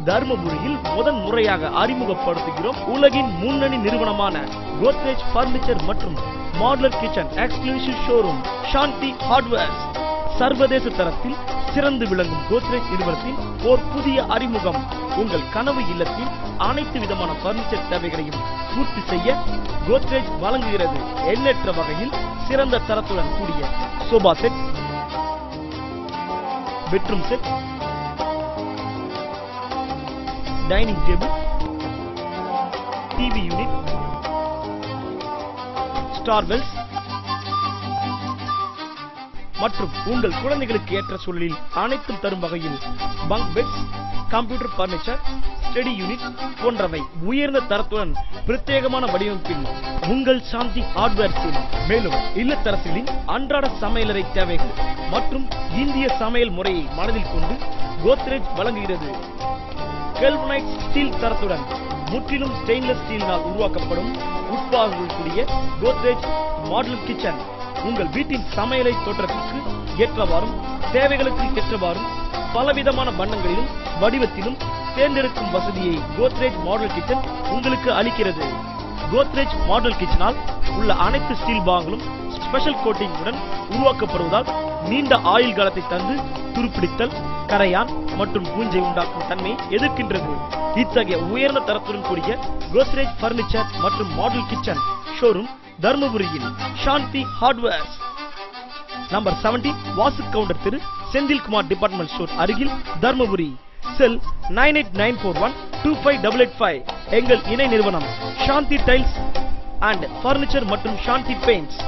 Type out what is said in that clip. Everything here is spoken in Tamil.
தர்மபுரியில் முதன்முறையாக அறிமுகப்படுத்துகிறோம். உலகின் முன்னணி நிறுவனமான கோத்ரேஜ் பர்னிச்சர் மற்றும் மாடுலர் கிச்சன் எக்ஸ்க்ளூசிவ் ஷோரூம் சாந்தி ஹார்ட்வேர்ஸ். சர்வதேச தரத்தில் சிறந்து விளங்கும் கோத்ரேஜ் நிறுவனத்தின் ஓர் புதிய அறிமுகம். உங்கள் கனவு இல்லத்தில் அனைத்து விதமான பர்னிச்சர் தேவைகளையும் பூர்த்தி செய்ய கோத்ரேஜ் வழங்குகிறது. எண்ணற்ற வகையில் சிறந்த தரத்துடன் கூடிய sofa set, bedroom set, dining table, TV unit, ஸ்டார்வெல்ஸ் மற்றும் உங்கள் குழந்தைகளுக்கு ஏற்ற சூழலில் அனைத்தும் தரும் வகையில் bunk beds, computer furniture, study unit போன்றவை உயர்ந்த தரத்துடன் பிரத்யேகமான வடிவமைப்பில் உங்கள் சாந்தி ஹார்ட்வேர்ஸில். மேலும் இல்லத்தரசிகளின் அன்றாட சமையலறை தேவைகள் மற்றும் இந்திய சமையல் முறையை மனதில் கொண்டு கோத்ரேஜ் வழங்குகிறது. கெல்வனைட் ஸ்டீல் தரத்துடன் முற்றிலும் ஸ்டெயின்லெஸ் ஸ்டீலினால் உருவாக்கப்படும் உட்பாகங்கள் கூடிய கோத்ரேஜ் மாடுலர் கிச்சன் உங்கள் வீட்டின் சமையலை தோற்றத்திற்கு ஏற்றவாறும் தேவைகளுக்கு ஏற்றவாறும் பலவிதமான வண்ணங்களிலும் வடிவத்திலும் தேர்ந்தெடுக்கும் வசதியை கோத்ரேஜ் மாடுலர் கிச்சன் உங்களுக்கு அளிக்கிறது. கோத்ரேஜ் மாடுலர் கிச்சனால் உள்ள அனைத்து ஸ்டீல் பாகங்களும் ஸ்பெஷல் கோட்டிங் உடன் உருவாக்கப்படுவதால் நீண்ட ஆயுள் காலத்தை தந்து துருப்பிடித்தல், கரையான் மற்றும் பூஞ்சை உண்டாக்கும் தன்மையை எதிர்க்கின்றது. இத்தகைய உயர்ந்த தரத்துடன் கூடிய கோத்ரேஜ் பர்னிச்சர் மற்றும் மாடுலர் கிச்சன் ஷோரூம் தர்மபுரியில் சாந்தி ஹார்ட்வேர்ஸ் நம்பர் 70 வாசு கவுண்டர் திரு, செந்தில்குமார் டிபார்ட்மெண்ட் ஸ்டோர் அருகில், தர்மபுரி. செல் 9891258885. எங்கள் இணை நிறுவனம் சாந்தி டைல்ஸ் அண்ட் பர்னிச்சர் மற்றும் சாந்தி பெயிண்ட்ஸ்.